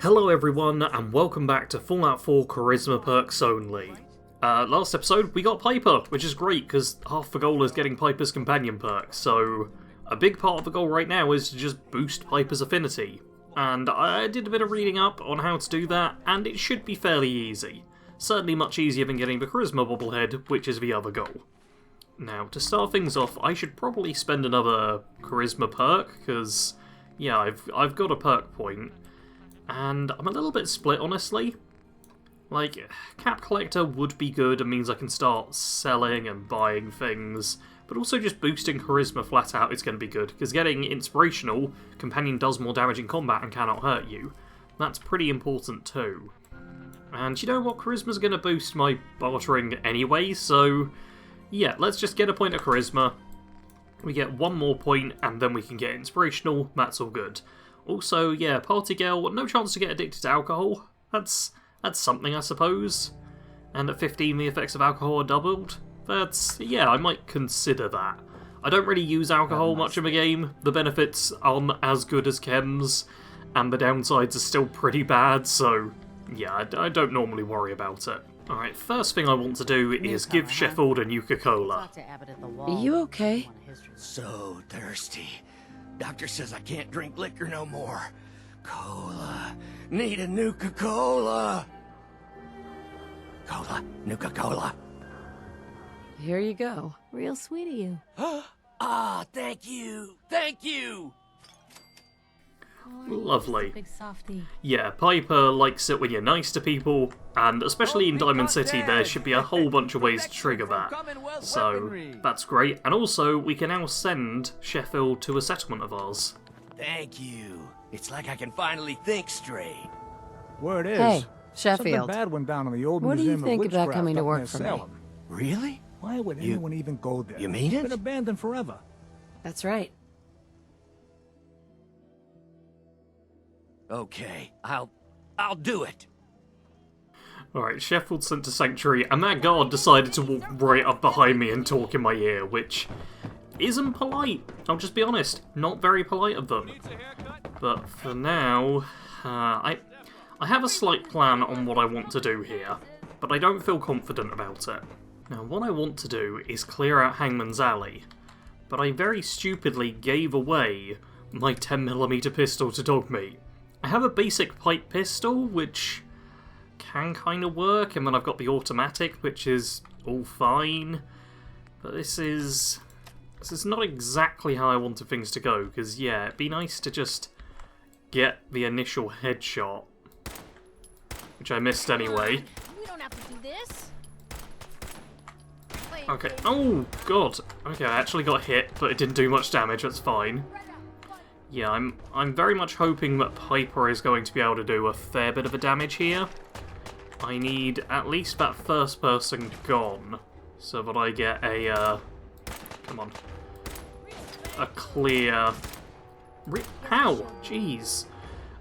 Hello everyone, and welcome back to Fallout 4 Charisma Perks Only. Last episode we got Piper, which is great because half the goal is getting Piper's companion perk, so a big part of the goal right now is to just boost Piper's affinity. And I did a bit of reading up on how to do that, and it should be fairly easy. Certainly much easier than getting the Charisma Bobblehead, which is the other goal. Now, to start things off, I should probably spend another Charisma perk, because, yeah, I've got a perk point. And I'm a little bit split, honestly. Like, Cap Collector would be good and means I can start selling and buying things, but also just boosting Charisma flat out is going to be good, because getting Inspirational, Companion does more damage in combat and cannot hurt you. That's pretty important too. And you know what, Charisma's going to boost my bartering anyway, so yeah, let's just get a point of Charisma. We get one more point and then we can get Inspirational, that's all good. Also, yeah, Party Girl, no chance to get addicted to alcohol. That's something, I suppose. And at 15, the effects of alcohol are doubled. Yeah, I might consider that. I don't really use alcohol much in the game. The benefits aren't as good as chems, and the downsides are still pretty bad, so yeah, I don't normally worry about it. Alright, first thing I want to do is give Sheffield a Nuka-Cola. Are you okay? So thirsty. Doctor says I can't drink liquor no more. Cola. Need a Nuka-Cola. Cola. Nuka-Cola. Here you go. Real sweet of you. Ah, thank you. Thank you. Lovely. Big softy. Yeah, Piper likes it when you're nice to people, and especially in Diamond City there should be a whole bunch of ways to trigger that. So, that's great. And also, we can now send Sheffield to a settlement of ours. Thank you. It's like I can finally think straight. Word is, Hey, something Sheffield. bad went down in the old What do you museum think of about witchcraft coming to up work near for me? Salem. Really? Why would anyone even go there? You mean It's it? been abandoned forever. That's right. Okay, I'll do it. Alright, Sheffield sent to Sanctuary, and that guard decided to walk right up behind me and talk in my ear, which isn't polite. I'll just be honest, not very polite of them. But for now, I have a slight plan on what I want to do here, but I don't feel confident about it. Now, what I want to do is clear out Hangman's Alley, but I very stupidly gave away my 10mm pistol to Dogmeat. I have a basic pipe pistol, which can kind of work, and then I've got the automatic, which is all fine. But this is not exactly how I wanted things to go, because yeah, it'd be nice to just get the initial headshot, which I missed anyway. We don't have to do this. Okay, oh god, okay, I actually got hit, but it didn't do much damage, that's fine. Yeah, I'm very much hoping that Piper is going to be able to do a fair bit of a damage here. I need at least that first person gone, so that I get a, come on, a clear, how? Jeez.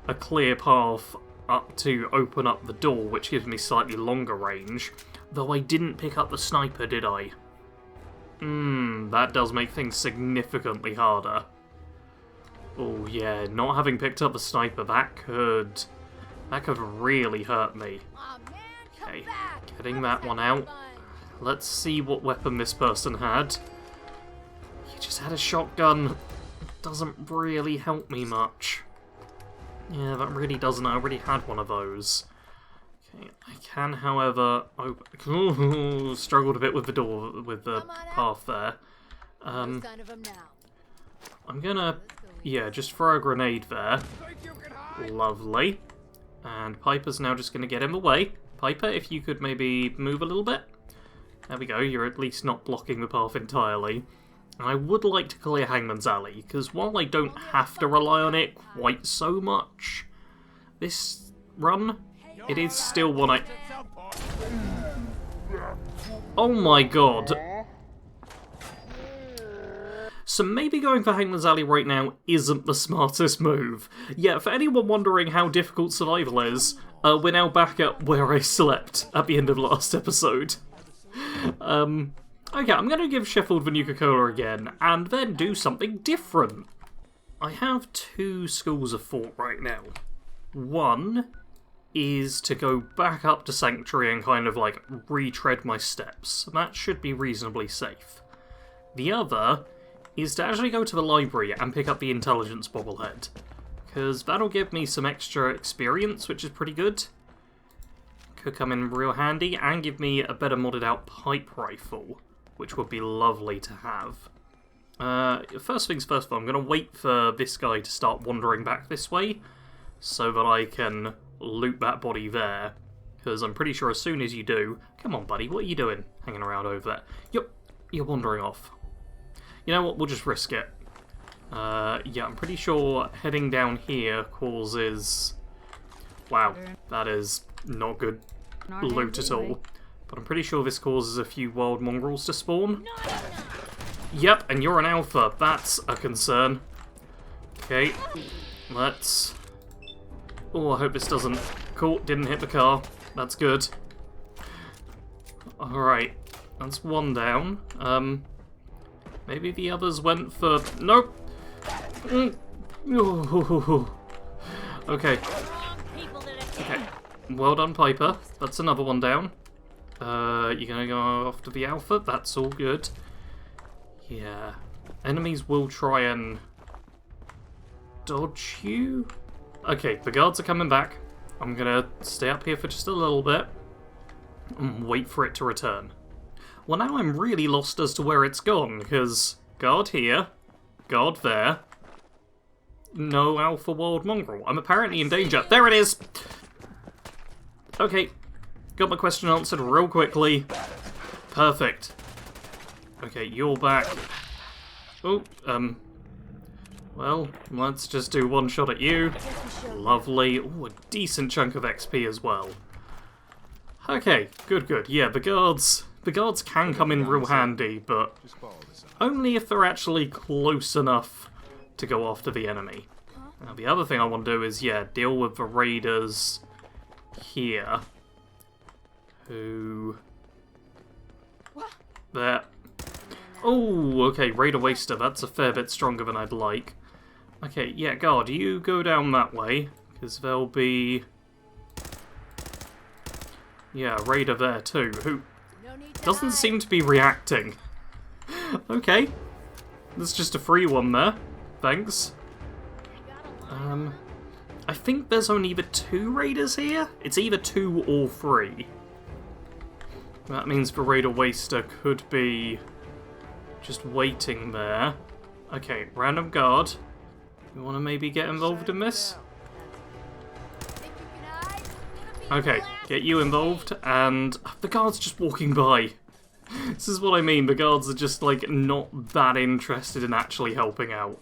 A clear path up to open up the door, which gives me slightly longer range, though I didn't pick up the sniper, did I? That does make things significantly harder. Oh yeah, not having picked up the sniper, that could really hurt me. Okay, getting that one out. Let's see what weapon this person had. He just had a shotgun. Doesn't really help me much. Yeah, that really doesn't. I already had one of those. Okay, I can, however, struggled a bit with the door, with the path there. I'm gonna, yeah, just throw a grenade there. Lovely. And Piper's now just gonna get in the way. Piper, if you could maybe move a little bit. There we go, you're at least not blocking the path entirely. And I would like to clear Hangman's Alley, because while I don't have to rely on it quite so much, this run, it is still one I... Oh my god. So maybe going for Hangman's Alley right now isn't the smartest move. Yeah, for anyone wondering how difficult survival is, we're now back at where I slept at the end of last episode. Okay, I'm going to give Sheffield the Nuka-Cola again, and then do something different. I have 2 schools of thought right now. One is to go back up to Sanctuary and kind of like retread my steps. That should be reasonably safe. The other is to actually go to the library and pick up the Intelligence Bobblehead, because that'll give me some extra experience, which is pretty good. Could come in real handy, and give me a better modded out pipe rifle, which would be lovely to have. First things first, though, I'm going to wait for this guy to start wandering back this way, so that I can loot that body there, because I'm pretty sure as soon as you do... Come on, buddy, what are you doing hanging around over there? You're wandering off. You know what, we'll just risk it. Yeah, I'm pretty sure heading down here causes... Wow, that is not good loot at all. But I'm pretty sure this causes a few wild mongrels to spawn. Yep, and you're an alpha. That's a concern. Okay, let's... Oh, I hope this doesn't... Cool, didn't hit the car. That's good. Alright, that's one down. Maybe the others went for... Nope! Okay. Okay. Well done, Piper. That's another one down. You're gonna go after the alpha? That's all good. Yeah. Enemies will try and... dodge you? Okay, the guards are coming back. I'm gonna stay up here for just a little bit and wait for it to return. Well, now I'm really lost as to where it's gone, because guard here, guard there, no alpha wild mongrel. I'm apparently in danger. There it is! Okay, got my question answered real quickly. Perfect. Okay, you're back. Oh, well, let's just do one shot at you. Lovely. Ooh, a decent chunk of XP as well. Okay, good. Yeah, the guards can come in real handy, but only if they're actually close enough to go after the enemy. Now, the other thing I want to do is, yeah, deal with the raiders here. Who... There. Oh, okay, Raider Waster, that's a fair bit stronger than I'd like. Okay, yeah, guard, you go down that way, because there'll be... Yeah, Raider there too, who doesn't seem to be reacting. Okay, there's just a free one there, thanks. I think there's only the 2 Raiders here? It's either 2 or 3. That means the Raider Waster could be just waiting there. Okay, random guard. You want to maybe get involved in this? Okay, get you involved, and the guard's just walking by. This is what I mean, the guards are just, like, not that interested in actually helping out.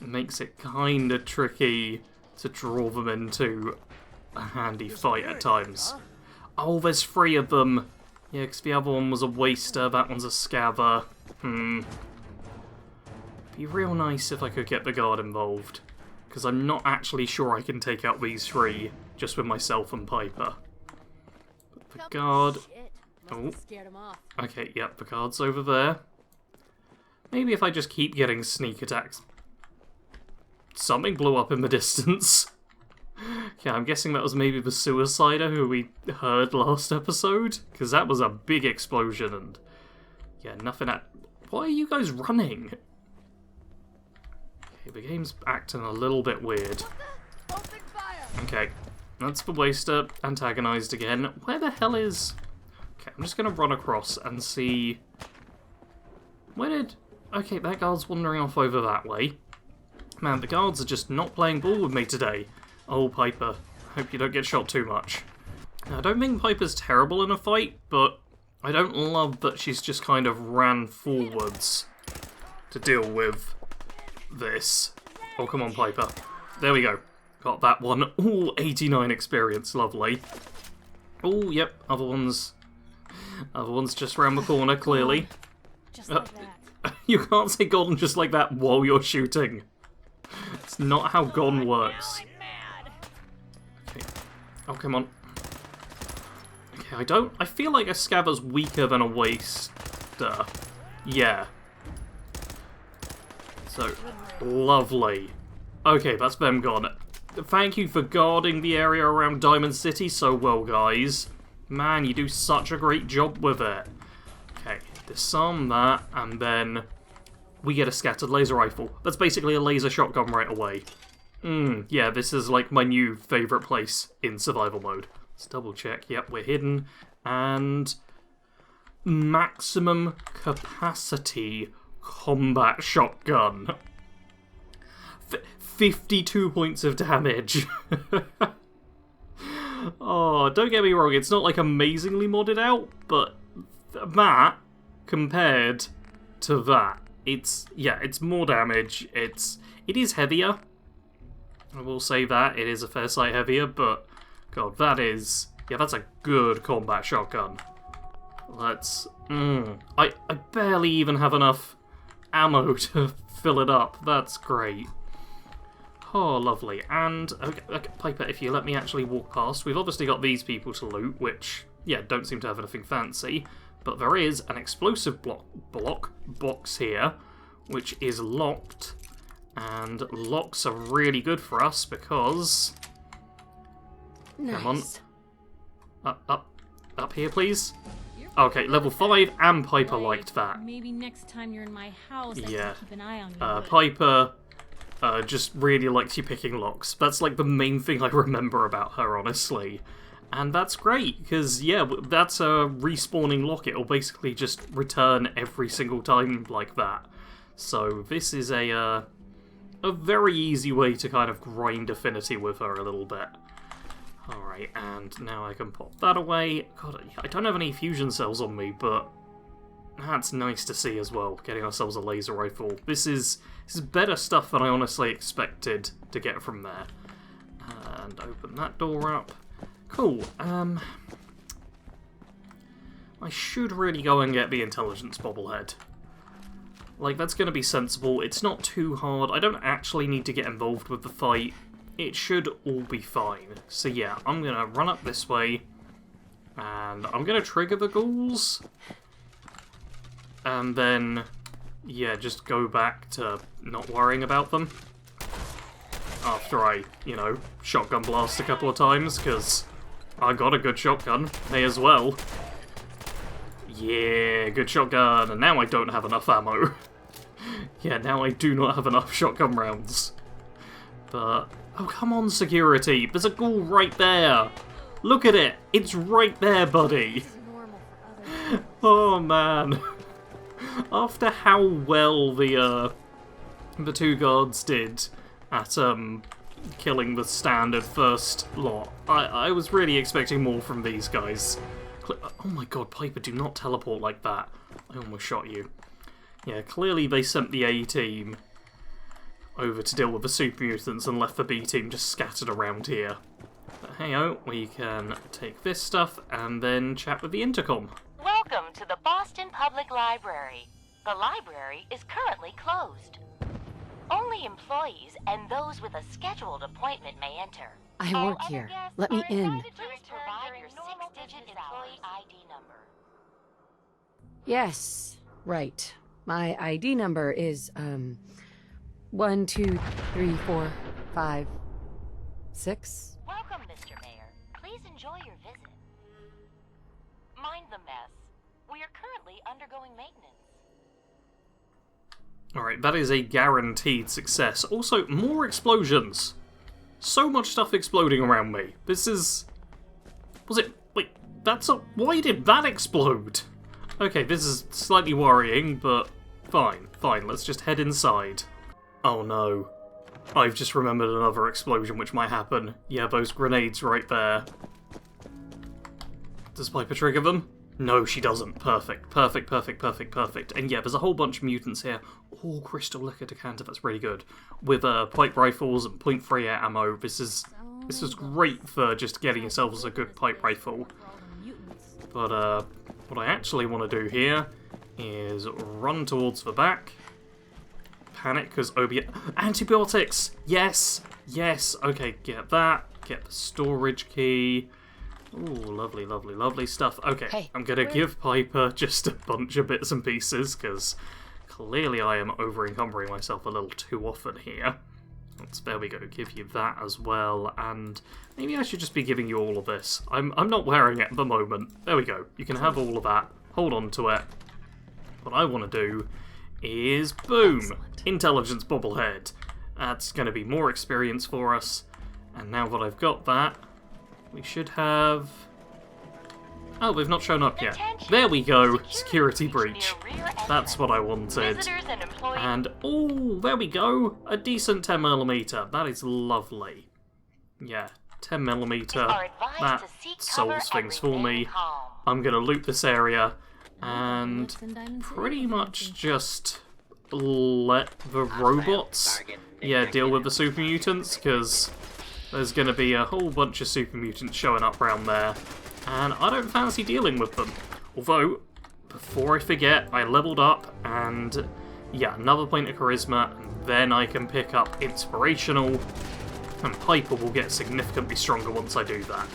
It makes it kinda tricky to draw them into a handy fight at times. Oh, there's 3 of them. Yeah, because the other one was a waster, that one's a scabber. Be real nice if I could get the guard involved, because I'm not actually sure I can take out these 3 just with myself and Piper. But the guard... Oh. Okay, yep, the guard's over there. Maybe if I just keep getting sneak attacks. Something blew up in the distance. Yeah, I'm guessing that was maybe the Suicider who we heard last episode, because that was a big explosion and... Yeah, nothing at... Why are you guys running? Okay, the game's acting a little bit weird. Okay, that's the Waster, antagonized again. Where the hell is... Okay, I'm just gonna run across and see... Where did... Okay, that guard's wandering off over that way. Man, the guards are just not playing ball with me today. Oh, Piper, hope you don't get shot too much. Now, I don't think Piper's terrible in a fight, but I don't love that she's just kind of ran forwards to deal with this. Oh, come on, Piper. There we go. Got that one. Ooh, 89 experience, lovely. Oh, yep, other one's just round the corner, clearly. Just like that. You can't say gone just like that while you're shooting. It's not how gone works. Okay. Oh, come on. Okay, I feel like a scabber's weaker than a waster. Yeah. So, lovely. Okay, that's them gone. thank you for guarding the area around Diamond City so well, guys. Man, you do such a great job with it. Okay, disarm that, and then we get a scattered laser rifle. That's basically a laser shotgun right away. Yeah, this is like my new favourite place in survival mode. Let's double check. Yep, we're hidden. And maximum capacity combat shotgun. 52 points of damage. Oh, don't get me wrong, it's not like amazingly modded out, but that compared to that, it's more damage. It is heavier. I will say that it is a fair sight heavier, but God, that's a good combat shotgun. I barely even have enough ammo to fill it up. That's great. Oh, lovely. And, okay, Piper, if you let me actually walk past, we've obviously got these people to loot, which, yeah, don't seem to have anything fancy, but there is an explosive box here, which is locked, and locks are really good for us because... Nice. Come on. Up here, please. Okay, level 5, and Piper liked that. Maybe next time you're in my house, I Yeah. can keep an eye on you. Piper just really likes you picking locks. That's like the main thing I remember about her, honestly. And that's great, because, yeah, that's a respawning lock. It'll basically just return every single time like that. So this is a very easy way to kind of grind affinity with her a little bit. Alright, and now I can pop that away. God, I don't have any fusion cells on me, but that's nice to see as well, getting ourselves a laser rifle. This is better stuff than I honestly expected to get from there. And open that door up. Cool, I should really go and get the intelligence bobblehead. Like, that's going to be sensible. It's not too hard. I don't actually need to get involved with the fight. It should all be fine. So yeah, I'm going to run up this way, and I'm going to trigger the ghouls, and then, yeah, just go back to not worrying about them. After I, shotgun blast a couple of times, because I got a good shotgun. May as well. Yeah, good shotgun, and now I don't have enough ammo. Yeah, now I do not have enough shotgun rounds. But, oh come on security, there's a ghoul right there! Look at it, it's right there, buddy! Oh man. After how well the two guards did at killing the standard first lot, I was really expecting more from these guys. Oh my god, Piper, do not teleport like that. I almost shot you. Yeah, clearly they sent the A-team over to deal with the super mutants and left the B-team just scattered around here. But hey-oh, we can take this stuff and then chat with the intercom. Welcome to the Boston Public Library. The library is currently closed. Only employees and those with a scheduled appointment may enter. I All work other here. guests Let me are in. invited to provide your 6-digit employee ID number. Yes, right. My ID number is, 1, 2, 3, 4, 5, 6. Welcome, Mr. Mayor. Please enjoy your visit. Mind the mess. We are currently undergoing maintenance. Alright, that is a guaranteed success. Also, more explosions. So much stuff exploding around me. This is... Was it... Wait, that's a... Why did that explode? Okay, this is slightly worrying, but fine, let's just head inside. Oh no. I've just remembered another explosion which might happen. Yeah, those grenades right there. Does Piper trigger them? No, she doesn't. Perfect. And yeah, there's a whole bunch of mutants here. All crystal liquor decanter, that's really good. With pipe rifles and .38 ammo, this is great for just getting yourselves a good pipe rifle. But what I actually want to do here is run towards the back. Panic, because antibiotics! Yes! Okay, get that. Get the storage key. Ooh, lovely stuff. Okay, Hey, I'm gonna give Piper just a bunch of bits and pieces, because clearly I am over-encumbering myself a little too often here. There we go, give you that as well, and maybe I should just be giving you all of this. I'm not wearing it at the moment. There we go, you can have all of that. Hold on to it. What I want to do is, boom, Intelligence Bobblehead. That's going to be more experience for us, and now that I've got that, we should have... Oh, they've not shown up yet. There we go, security breach. That's what I wanted. And, oh, there we go, a decent 10mm. That is lovely. Yeah, 10mm. That solves things for me. I'm going to loot this area and pretty much just let the robots, deal with the super mutants, because there's going to be a whole bunch of super mutants showing up around there, and I don't fancy dealing with them. Although, before I forget, I leveled up, and another point of charisma, and then I can pick up inspirational, and Piper will get significantly stronger once I do that.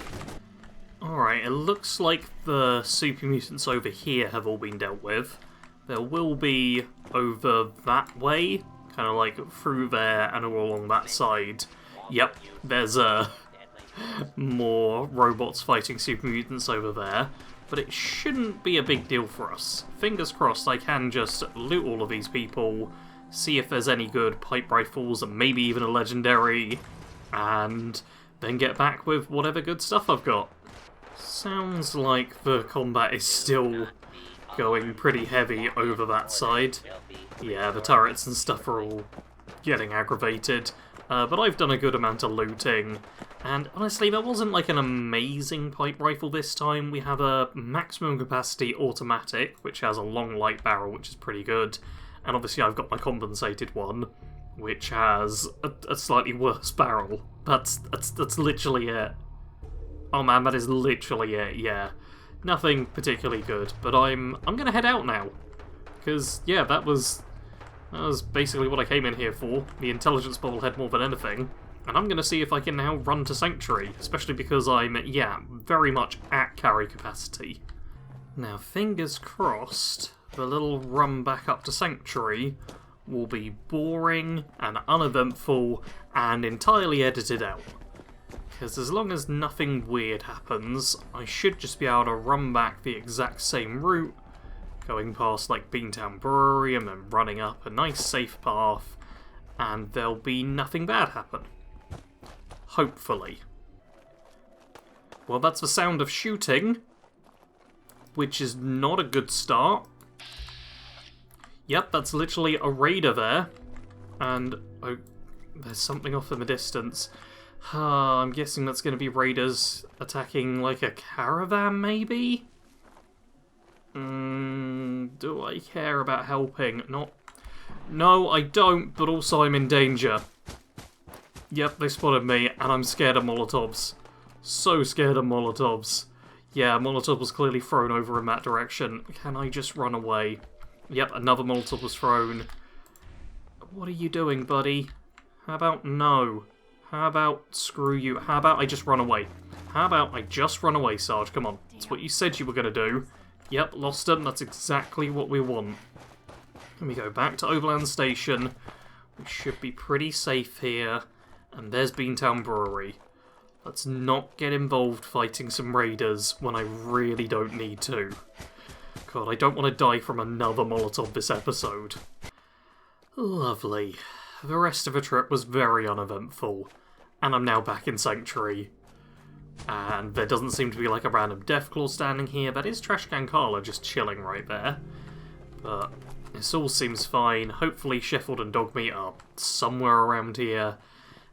Alright, it looks like the super mutants over here have all been dealt with. There will be over that way, kind of like through there and all along that side. Yep, there's more robots fighting super mutants over there, but it shouldn't be a big deal for us. Fingers crossed I can just loot all of these people, see if there's any good pipe rifles and maybe even a legendary, and then get back with whatever good stuff I've got. Sounds like the combat is still going pretty heavy over that side. Yeah, the turrets and stuff are all getting aggravated. But I've done a good amount of looting, and honestly, there wasn't like an amazing pipe rifle this time. We have a maximum capacity automatic, which has a long light barrel, which is pretty good, and obviously I've got my compensated one, which has a slightly worse barrel. That's literally it. Oh man, that is literally it, yeah. Nothing particularly good, but I'm gonna head out now, because that was basically what I came in here for, the Intelligence Bobblehead more than anything, and I'm going to see if I can now run to Sanctuary, especially because I'm, very much at carry capacity. Now, fingers crossed, the little run back up to Sanctuary will be boring and uneventful and entirely edited out. Because as long as nothing weird happens, I should just be able to run back the exact same route, going past like Beantown Brewery and then running up a nice safe path, and there'll be nothing bad happen. Hopefully. Well, that's the sound of shooting, which is not a good start. Yep, that's literally a raider there, and oh, there's something off in the distance. I'm guessing that's going to be raiders attacking like a caravan, maybe? Do I care about helping? No, I don't, but also I'm in danger. Yep, they spotted me, and I'm scared of Molotovs. So scared of Molotovs. Yeah, Molotov was clearly thrown over in that direction. Can I just run away? Yep, another Molotov was thrown. What are you doing, buddy? How about no? How about screw you? How about I just run away? How about I just run away, Sarge? Come on. It's what you said you were going to do. Yep, lost him. That's exactly what we want. Let me go back to Overland Station. We should be pretty safe here. And there's Beantown Brewery. Let's not get involved fighting some raiders when I really don't need to. God, I don't want to die from another Molotov this episode. Lovely. The rest of the trip was very uneventful. And I'm now back in Sanctuary. And there doesn't seem to be like a random Deathclaw standing here. That is Trashcan Carla just chilling right there. But this all seems fine. Hopefully Sheffield and Dogmeat are somewhere around here.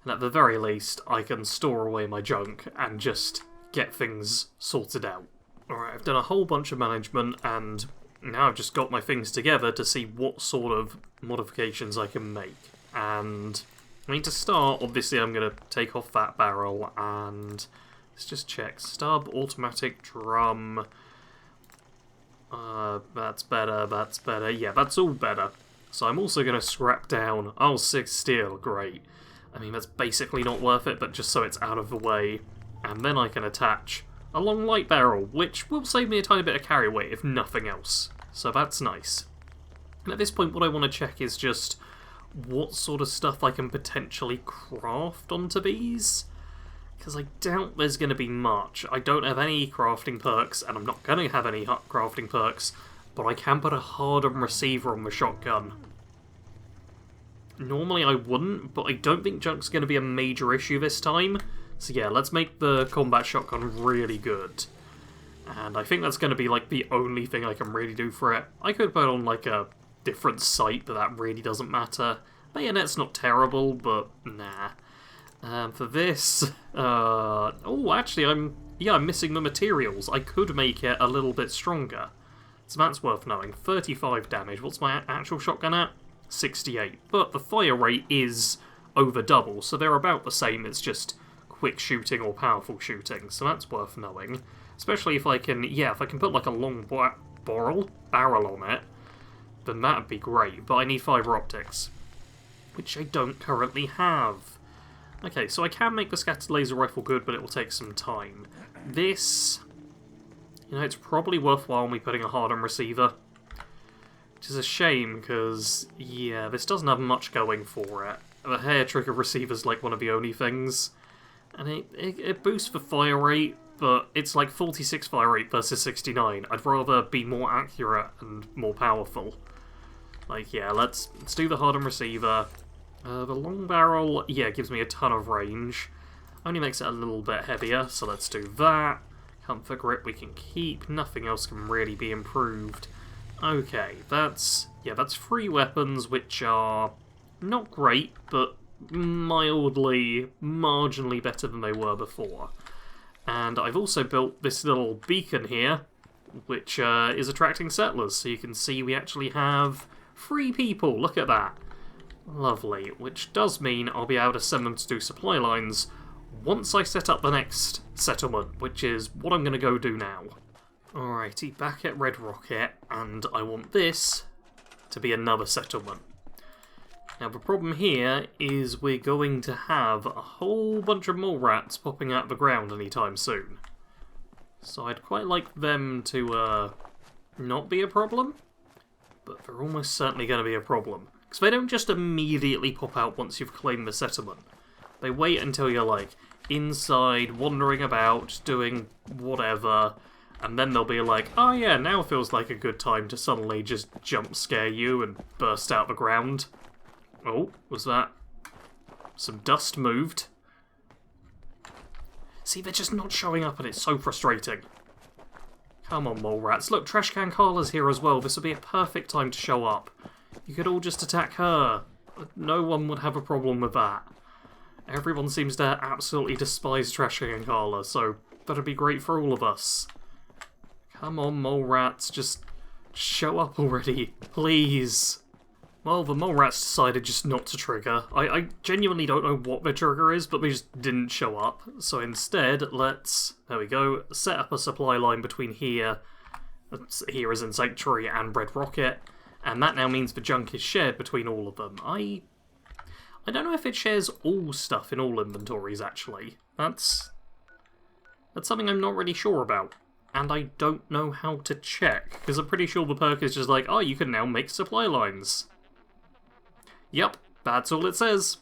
And at the very least, I can store away my junk and just get things sorted out. Alright, I've done a whole bunch of management, and now I've just got my things together to see what sort of modifications I can make. And, I mean, to start, obviously I'm going to take off that barrel, and let's just check. Stub, automatic, drum. That's better, that's better. Yeah, that's all better. So I'm also going to scrap down. Oh, 6 steel, great. I mean, that's basically not worth it, but just so it's out of the way. And then I can attach a long light barrel, which will save me a tiny bit of carry weight, if nothing else. So that's nice. And at this point, what I want to check is just what sort of stuff I can potentially craft onto these. Because I doubt there's going to be much. I don't have any crafting perks, and I'm not going to have any crafting perks, but I can put a hardened receiver on the shotgun. Normally I wouldn't, but I don't think junk's going to be a major issue this time. So yeah, let's make the combat shotgun really good. And I think that's going to be like the only thing I can really do for it. I could put on like a different sight, but that really doesn't matter. Bayonet's not terrible, but nah. For this, oh, actually, I'm missing the materials. I could make it a little bit stronger. So that's worth knowing. 35 damage. What's my actual shotgun at? 68. But the fire rate is over double, so they're about the same. It's just quick shooting or powerful shooting, so that's worth knowing. Especially if I can, if I can put like a long barrel on it, then that'd be great. But I need fiber optics, which I don't currently have. Okay, so I can make the scattered laser rifle good, but it will take some time. This, it's probably worthwhile me putting a hardened receiver. Which is a shame, because, this doesn't have much going for it. The hair trigger receiver's like one of the only things. And it boosts the fire rate, but it's like 46 fire rate versus 69. I'd rather be more accurate and more powerful. Like, let's do the hardened receiver. The long barrel, gives me a ton of range. Only makes it a little bit heavier, so let's do that. Comfort grip we can keep. Nothing else can really be improved. Okay, that's 3 weapons, which are not great, but marginally better than they were before. And I've also built this little beacon here, which is attracting settlers, so you can see we actually have 3 people. Look at that. Lovely, which does mean I'll be able to send them to do supply lines once I set up the next settlement, which is what I'm going to go do now. Alrighty, back at Red Rocket, and I want this to be another settlement. Now the problem here is we're going to have a whole bunch of mole rats popping out of the ground anytime soon. So I'd quite like them to not be a problem, but they're almost certainly going to be a problem. Because they don't just immediately pop out once you've claimed the settlement. They wait until you're, like, inside, wandering about, doing whatever, and then they'll be like, oh yeah, now feels like a good time to suddenly just jump scare you and burst out the ground. Oh, was that... some dust moved? See, they're just not showing up and it's so frustrating. Come on, mole rats. Look, Trash Can Carla's here as well. This would be a perfect time to show up. You could all just attack her. No one would have a problem with that. Everyone seems to absolutely despise Trash Can Carla, so that'd be great for all of us. Come on, mole rats, just show up already, please. Well, the mole rats decided just not to trigger. I genuinely don't know what the trigger is, but they just didn't show up. So instead, let's, there we go, set up a supply line between here as in Sanctuary and Red Rocket. And that now means the junk is shared between all of them. I don't know if it shares all stuff in all inventories, actually. That's something I'm not really sure about. And I don't know how to check, because I'm pretty sure the perk is just like, oh, you can now make supply lines. Yep, that's all it says.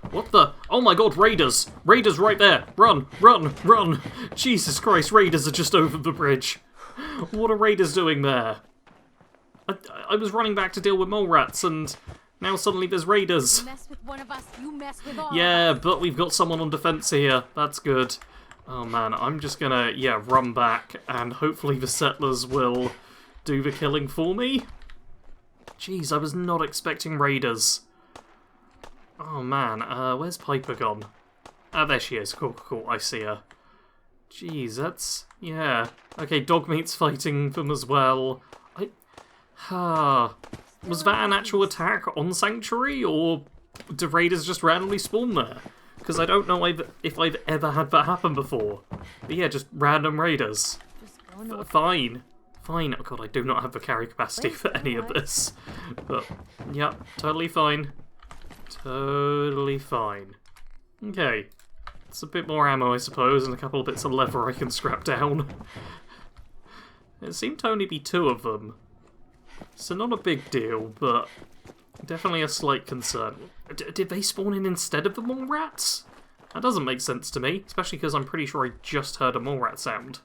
What the? Oh my god, raiders! Raiders right there! Run, run, run! Jesus Christ, raiders are just over the bridge. What are raiders doing there? I was running back to deal with mole rats, and now suddenly there's raiders. You mess with one of us, you mess with all. Yeah, but we've got someone on defense here. That's good. Oh man, I'm just gonna, run back, and hopefully the settlers will do the killing for me. Jeez, I was not expecting raiders. Oh man, where's Piper gone? Ah, there she is. Cool, cool, I see her. Jeez, that's... yeah. Okay, Dogmeat's fighting them as well. Was that an actual attack on Sanctuary, or do raiders just randomly spawn there? Because I don't know if I've ever had that happen before. But yeah, just random raiders. Fine. Fine. Oh god, I do not have the carry capacity for any of this. But, yeah, totally fine. Totally fine. Okay. It's a bit more ammo, I suppose, and a couple of bits of leather I can scrap down. It seemed to only be 2 of them. So not a big deal, but Definitely a slight concern. Did they spawn in instead of the mole rats? That doesn't make sense to me, especially because I'm pretty sure I just heard a mole rat sound.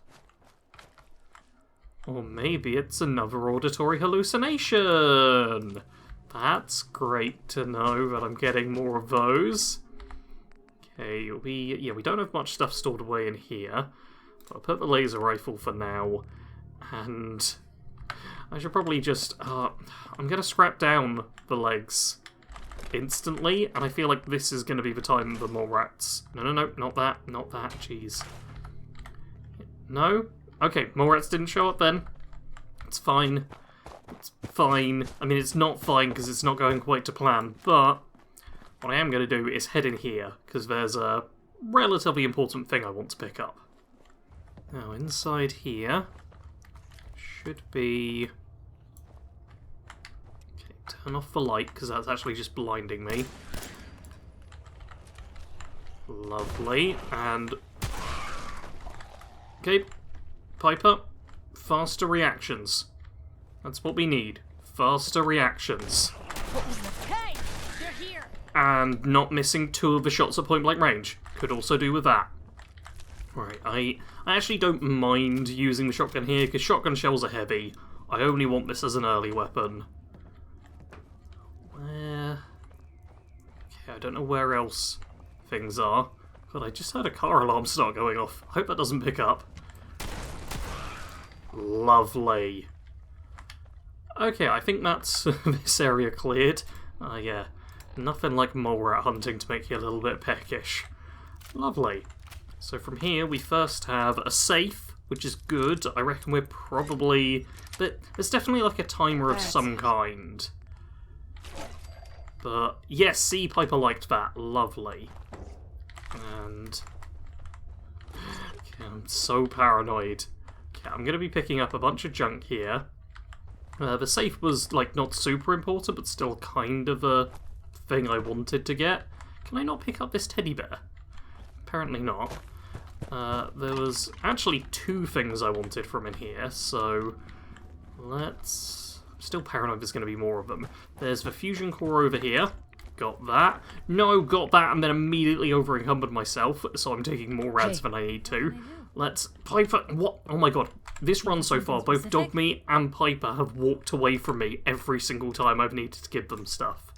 Or maybe it's another auditory hallucination. That's great to know that I'm getting more of those. Okay, we don't have much stuff stored away in here. I'll put the laser rifle for now, and I should probably just... I'm going to scrap down the legs instantly, and I feel like this is going to be the time of the mole rats. No, not that, jeez. No? Okay, mole rats didn't show up then. It's fine. It's fine. I mean, it's not fine because it's not going quite to plan, but what I am going to do is head in here, because there's a relatively important thing I want to pick up. Now, inside here should be... Okay, turn off the light, because that's actually just blinding me. Lovely, and... Okay, Piper, faster reactions. That's what we need. Faster reactions. Hey, they're here. And not missing 2 of the shots at point-blank range. Could also do with that. Right, I actually don't mind using the shotgun here, because shotgun shells are heavy. I only want this as an early weapon. Where... Okay, I don't know where else things are. God, I just heard a car alarm start going off. I hope that doesn't pick up. Lovely. Okay, I think that's this area cleared. Yeah, nothing like mole rat hunting to make you a little bit peckish. Lovely. So from here, we first have a safe, which is good. I reckon we're probably... There's definitely like a timer of some kind. But yes, see, Piper liked that. Lovely. And... Okay, I'm so paranoid. Okay, I'm going to be picking up a bunch of junk here. The safe was, like, not super important, but still kind of a thing I wanted to get. Can I not pick up this teddy bear? Apparently not. There was actually 2 things I wanted from in here, so let's... I'm still paranoid there's going to be more of them. There's the fusion core over here. Got that. No, got that, and then immediately over-encumbered myself, so I'm taking more rads than I need to. Let's... Piper... What? Oh my god. This run so far, both Dogmeat and Piper have walked away from me every single time I've needed to give them stuff.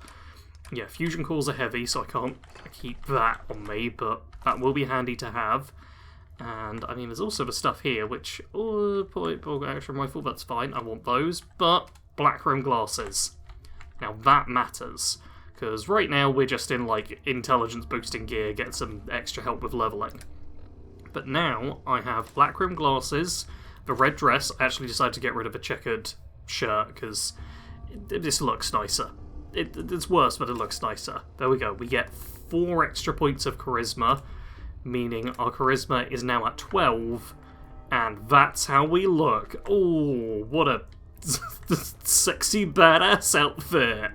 Yeah, fusion cores are heavy, so I can't keep that on me, but that will be handy to have. And, I mean, there's also the stuff here, which... Oh, point action rifle, that's fine, I want those. But, black chrome glasses. Now, that matters. Because right now, we're just in, like, intelligence boosting gear, getting some extra help with leveling. But now, I have black chrome glasses, the red dress. I actually decided to get rid of a checkered shirt, because this looks nicer. It's worse, but it looks nicer. There we go. We get 4 extra points of charisma, meaning our charisma is now at 12, and that's how we look. Oh, what a sexy badass outfit.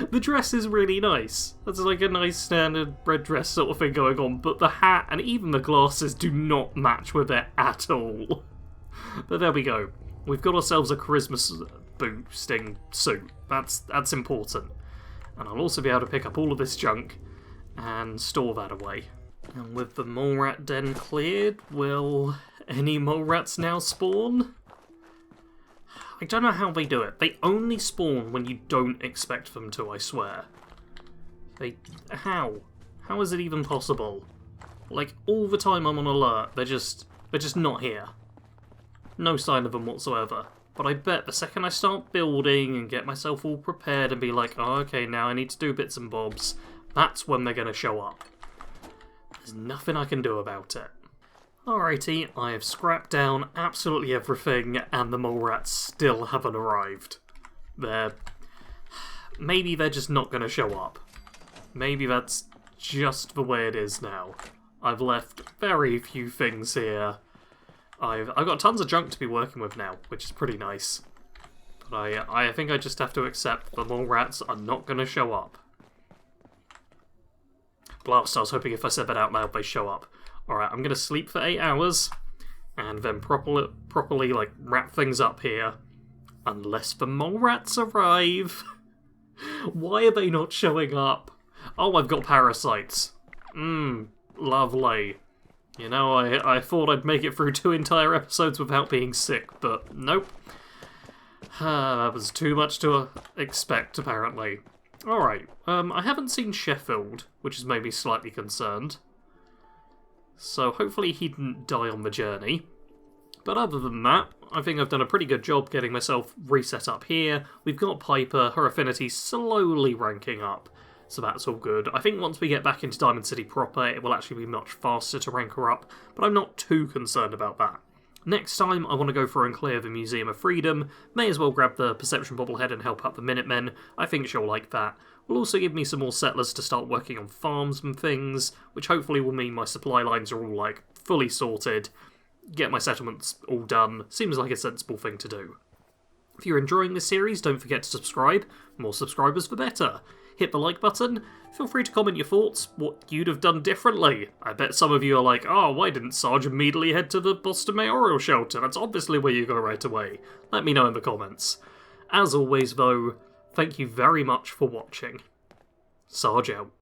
The dress is really nice. That's like a nice standard red dress sort of thing going on, but the hat and even the glasses do not match with it at all. But there we go. We've got ourselves a charisma boosting suit. That's important. And I'll also be able to pick up all of this junk and store that away. And with the mole rat den cleared, will any mole rats now spawn? I don't know how they do it. They only spawn when you don't expect them to, I swear. How? How is it even possible? Like, all the time I'm on alert, they're just not here. No sign of them whatsoever. But I bet the second I start building and get myself all prepared and be like, oh, okay, now I need to do bits and bobs, that's when they're going to show up. There's nothing I can do about it. Alrighty, I have scrapped down absolutely everything, and the mole rats still haven't arrived. Maybe they're just not going to show up. Maybe that's just the way it is now. I've left very few things here. I've got tons of junk to be working with now, which is pretty nice. But I think I just have to accept the mole rats are not going to show up. Blast, I was hoping if I said that out loud they show up. Alright, I'm going to sleep for 8 hours, and then properly like, wrap things up here. Unless the mole rats arrive. Why are they not showing up? Oh, I've got parasites. Lovely. You know, I thought I'd make it through 2 entire episodes without being sick, but nope. That was too much to expect, apparently. Alright, I haven't seen Sheffield, which has made me slightly concerned. So hopefully he didn't die on the journey. But other than that, I think I've done a pretty good job getting myself reset up here. We've got Piper, her affinity's slowly ranking up, so that's all good. I think once we get back into Diamond City proper, it will actually be much faster to rank her up, but I'm not too concerned about that. Next time, I want to go for and clear the Museum of Freedom. May as well grab the Perception Bobblehead and help out the Minutemen. I think she'll like that. Will also give me some more settlers to start working on farms and things, which hopefully will mean my supply lines are all, like, fully sorted. Get my settlements all done. Seems like a sensible thing to do. If you're enjoying this series, don't forget to subscribe. More subscribers the better. Hit the like button. Feel free to comment your thoughts, what you'd have done differently. I bet some of you are like, oh, why didn't Sarge immediately head to the Boston Memorial Shelter? That's obviously where you go right away. Let me know in the comments. As always, though, thank you very much for watching. Sarge out.